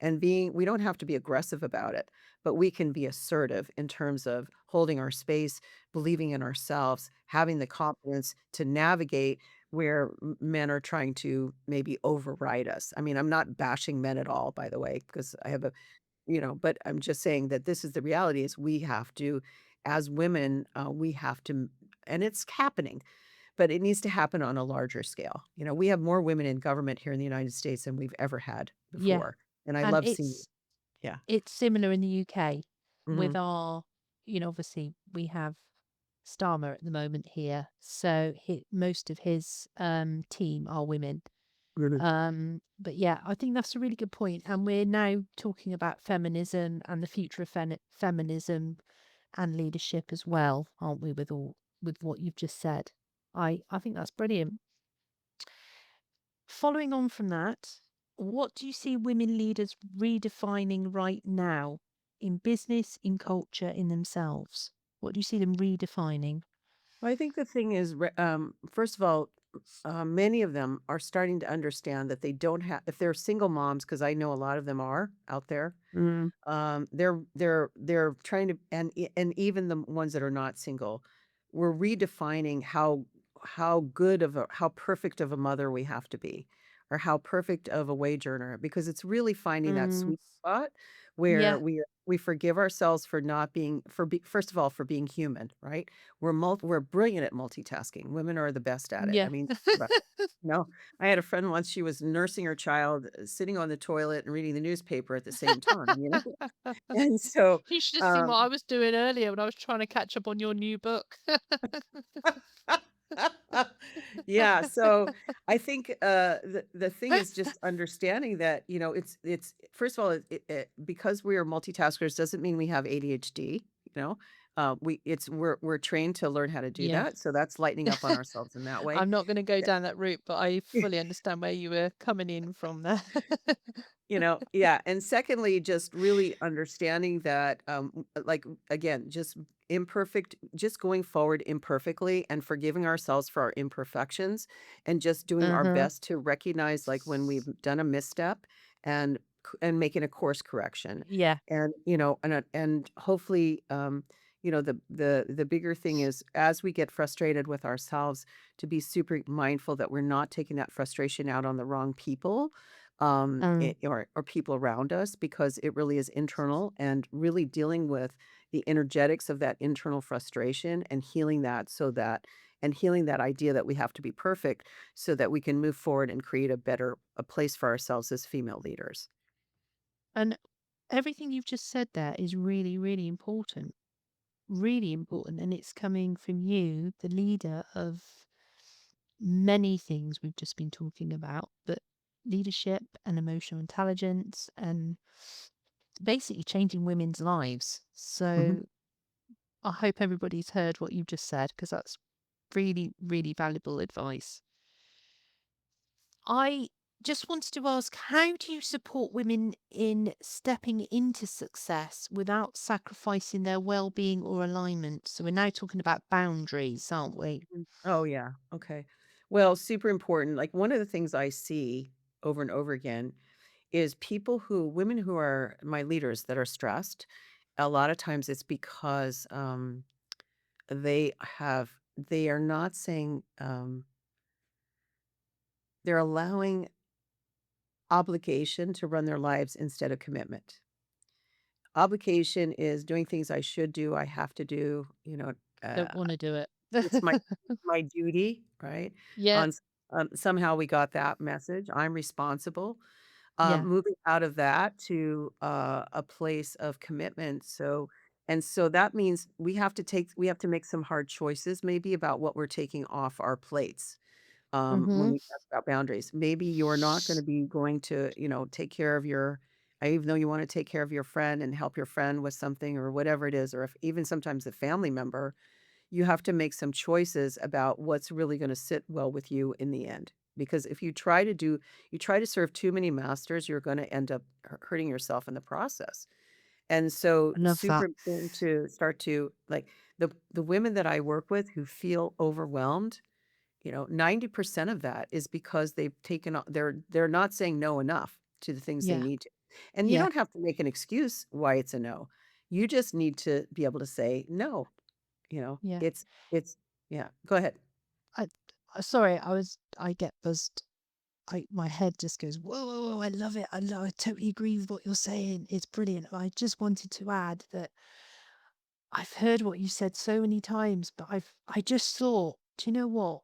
and we don't have to be aggressive about it, but we can be assertive in terms of holding our space, believing in ourselves, having the confidence to navigate where men are trying to maybe override us. I mean, I'm not bashing men at all, by the way, because but I'm just saying that this is the reality is we have to, as women, we have to, and it's happening, but it needs to happen on a larger scale. We have more women in government here in the United States than we've ever had Yeah. before. And I And love seeing, yeah. it's similar in the UK with Mhm. our, obviously we have Starmer at the moment here. So most of his team are women. Mhm. But yeah, I think that's a really good point. And we're now talking about feminism and the future of feminism and leadership as well, aren't we, with what you've just said? I think that's brilliant. Following on from that, what do you see women leaders redefining right now in business, in culture, in themselves? What do you see them redefining? Well, I think the thing is, first of all, many of them are starting to understand that they don't have, if they're single moms, because I know a lot of them are out there. Mm. They're trying to, and even the ones that are not single, we're redefining how perfect of a mother we have to be, or how perfect of a wage earner, because it's really finding that Mm. sweet spot where Yeah. we forgive ourselves for not being first of all, for being human, right? We're brilliant at multitasking. Women are the best at it. Yeah. I mean, but no, I had a friend once, she was nursing her child, sitting on the toilet and reading the newspaper at the same time, you know? And so, You should have seen um what I was doing earlier when I was trying to catch up on your new book. yeah, so I think, the thing is just understanding that, it's first of all, because we are multitaskers doesn't mean we have ADHD, you know? We're trained to learn how to do Yeah. that, so that's lightening up on ourselves in that way. I'm not gonna go down that route, but I fully understand where you were coming in from there. Yeah, and secondly, just really understanding that, like, again, just going forward imperfectly and forgiving ourselves for our imperfections, and just doing our Uh-huh. best to recognize, like, when we've done a misstep, and making a course correction. Yeah. And hopefully, the bigger thing is, as we get frustrated with ourselves, to be super mindful that we're not taking that frustration out on the wrong people, Um, or people around us, because it really is internal, and really dealing with the energetics of that internal frustration, and healing that idea that we have to be perfect, so that we can move forward and create a place for ourselves as female leaders. and everything you've just said there is really, really important. Really important. And it's coming from you, the leader of many things we've just been talking about, but leadership and emotional intelligence and basically changing women's lives. Mhm. So I hope everybody's heard what you've just said because that's really, really valuable advice. I just wanted to ask, how do you support women in stepping into success without sacrificing their well-being or alignment? So we're now talking about boundaries, aren't we? Oh, yeah. Okay. Well, super important. Like, one of the things I see over and over again is women who are my leaders that are stressed. A lot of times it's because they are not saying, they're allowing obligation to run their lives instead of commitment. Obligation is doing things I should do, I have to do, uh, Don't want to do it. it's my duty, right? Yeah, On somehow we got that message. I'm responsible. yeah. Moving out of that to a place of commitment. So that means we have to make some hard choices, maybe, about what we're taking off our plates. When Mm-hmm. we talk about boundaries, maybe you're not going to be going to, take care of even though you want to take care of your friend and help your friend with something or whatever it is, or if even sometimes a family member, you have to make some choices about what's really gonna sit well with you in the end. Because if you try to serve too many masters, you're gonna end up hurting yourself in the process. And so, I love super that. important to start to, like, the women that I work with who feel overwhelmed, 90% of that is because they're not saying no enough to the things they Yeah, need to. And you yeah, don't have to make an excuse why it's a no. You just need to be able to say no. yeah. It's yeah, go ahead. I, sorry, I get buzzed. My head just goes, whoa, whoa, whoa, I love it. I totally agree with what you're saying. It's brilliant. I just wanted to add that I've heard what you said so many times, but I just thought, do you know what?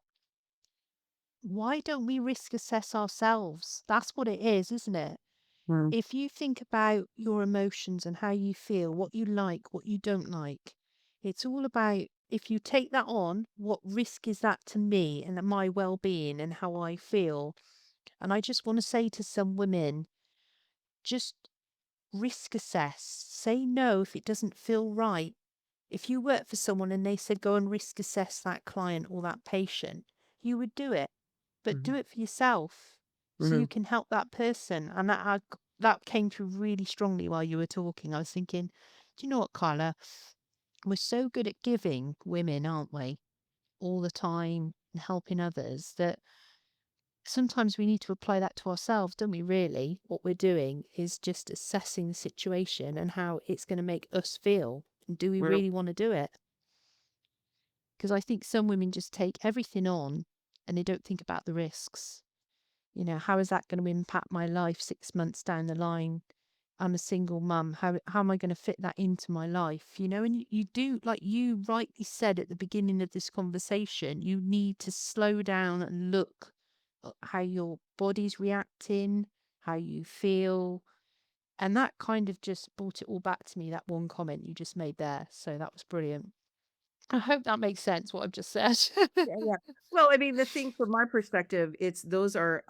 Why don't we risk assess ourselves? That's what it is, isn't it? Mm, If you think about your emotions and how you feel, what you like, what you don't like, it's all about if you take that on, what risk is that to me and my well being and how I feel? And I just want to say to some women, just risk assess. Say no if it doesn't feel right. If you work for someone and they said go and risk assess that client or that patient, you would do it. But do mhm, it for yourself so you mhm, can help that person. And that came through really strongly while you were talking. I was thinking, do you know what, Carla? We're so good at giving women, aren't we? All the time and helping others that sometimes we need to apply that to ourselves, don't we, really? What we're doing is just assessing the situation and how it's going to make us feel. And do we mhm. really want to do it? Because I think some women just take everything on and they don't think about the risks. How is that going to impact my life 6 months down the line? I'm a single mum. How am I going to fit that into my life? And you do, like you rightly said at the beginning of this conversation, you need to slow down and look at how your body's reacting, how you feel. And that kind of just brought it all back to me, that one comment you just made there. So that was brilliant. I hope that makes sense, what I've just said. Yeah, yeah. Well, I mean, the thing from my perspective, it's those are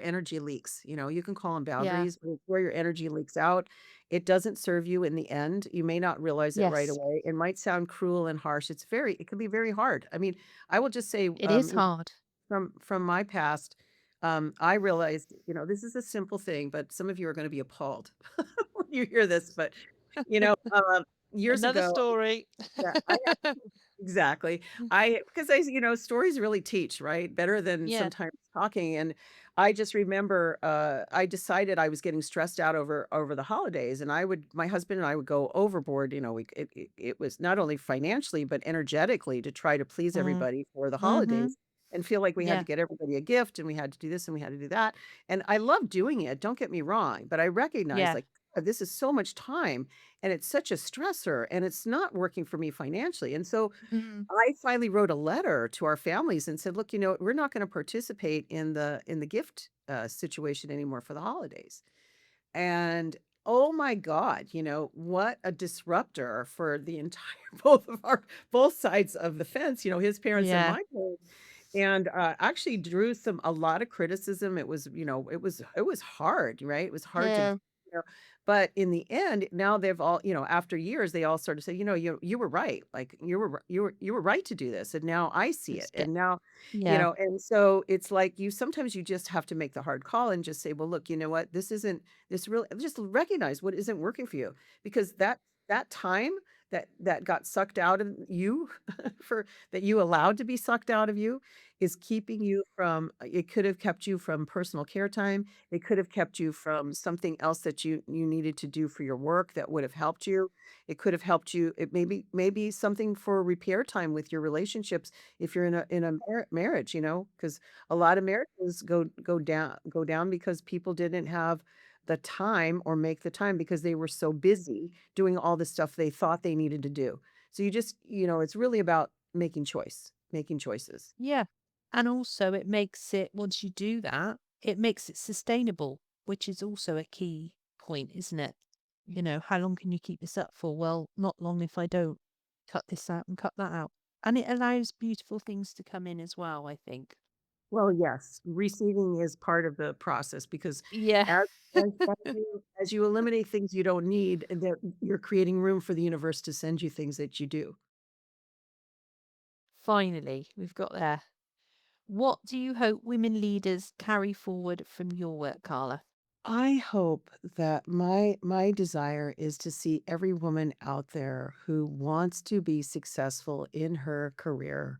energy leaks. You can call them Yeah. boundaries, but it's where your energy leaks out. It doesn't serve you in the end. You may not realize it right Yes, away. It might sound cruel and harsh. It can be very hard. I mean, I will just say, it is hard. from my past, I realized, this is a simple thing, but some of you are going to be appalled when you hear this. But you know, years Another ago, story. yeah, exactly. Because stories really teach, right? Better than Yeah. sometimes talking. And I just remember, I decided I was getting stressed out over the holidays, and my husband and I would go overboard. It was not only financially but energetically to try to please Mm. everybody for the Mhm. holidays, and feel like we had Yeah. to get everybody a gift, and we had to do this and we had to do that. And I love doing it. Don't get me wrong, but I recognize, Yeah. like, "God, this is so much time and it's such a stressor and it's not working for me financially." And so Mm. I finally wrote a letter to our families and said, "Look, we're not going to participate in the gift situation anymore for the holidays." And oh my God, what a disruptor for the entire both sides of the fence, his parents and Yeah. my parents. And actually drew a lot of criticism. It was hard, right? It was hard to, Yeah. but in the end, now they've all, after years, they all sort of say, you were right. Like you were right to do this. And now I see It's it. get And now, Yeah. and so it's like sometimes you just have to make the hard call and just say, well, look, you know what? This really, just recognize what isn't working for you, because that time that got sucked out of you for that you allowed to be sucked out of you is keeping you from, it could have kept you from personal care time. It could have kept you from something else that you needed to do for your work that would have helped you. It could have helped you. It maybe something for repair time with your relationships if you're in a marriage, because a lot of marriages go down because people didn't have the time or make the time because they were so busy doing all the stuff they thought they needed to do. So it's really about making choices. Yeah. And also it makes it, once you do that, it makes it sustainable, which is also a key point, isn't it? How long can you keep this up for? Well, not long if I don't cut this out and cut that out. And it allows beautiful things to come in as well, I think. Well, yes, receiving is part of the process because Yeah. as you eliminate things you don't need, and that you're creating room for the universe to send you things that you do. Finally, we've got there. What do you hope women leaders carry forward from your work, Carla? I hope that my desire is to see every woman out there who wants to be successful in her career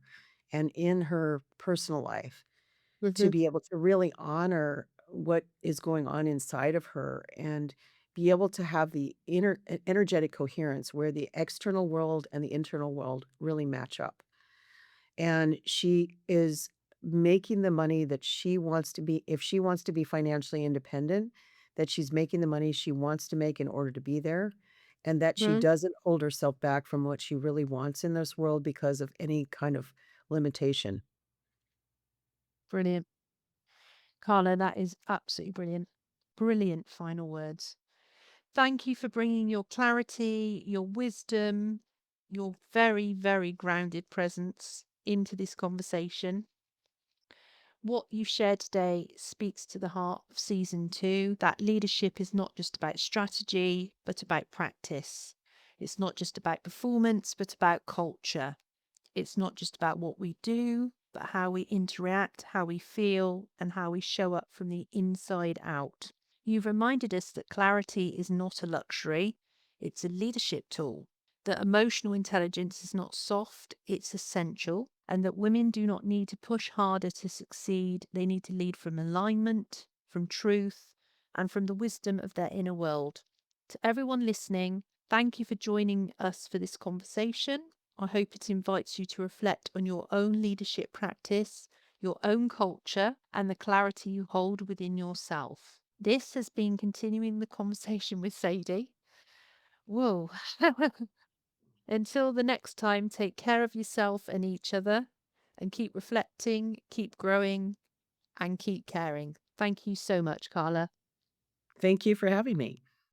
and in her personal life, to Mhm. be able to really honor what is going on inside of her and be able to have the energetic coherence where the external world and the internal world really match up. And she is making the money that she wants to be, if she wants to be financially independent, that she's making the money she wants to make in order to be there, and that she Mhm. doesn't hold herself back from what she really wants in this world because of any kind of limitation. Brilliant. Carla, that is absolutely brilliant. Brilliant final words. Thank you for bringing your clarity, your wisdom, your very, very grounded presence into this conversation. What you've shared today speaks to the heart of season two, that leadership is not just about strategy, but about practice. It's not just about performance, but about culture. It's not just about what we do, but how we interact, how we feel, and how we show up from the inside out. You've reminded us that clarity is not a luxury, it's a leadership tool. That emotional intelligence is not soft, it's essential. And that women do not need to push harder to succeed. They need to lead from alignment, from truth, and from the wisdom of their inner world. To everyone listening, thank you for joining us for this conversation. I hope it invites you to reflect on your own leadership practice, your own culture, and the clarity you hold within yourself. This has been continuing the conversation with Sadie. Whoa. Until the next time, take care of yourself and each other and keep reflecting, keep growing, and keep caring. Thank you so much, Carla. Thank you for having me.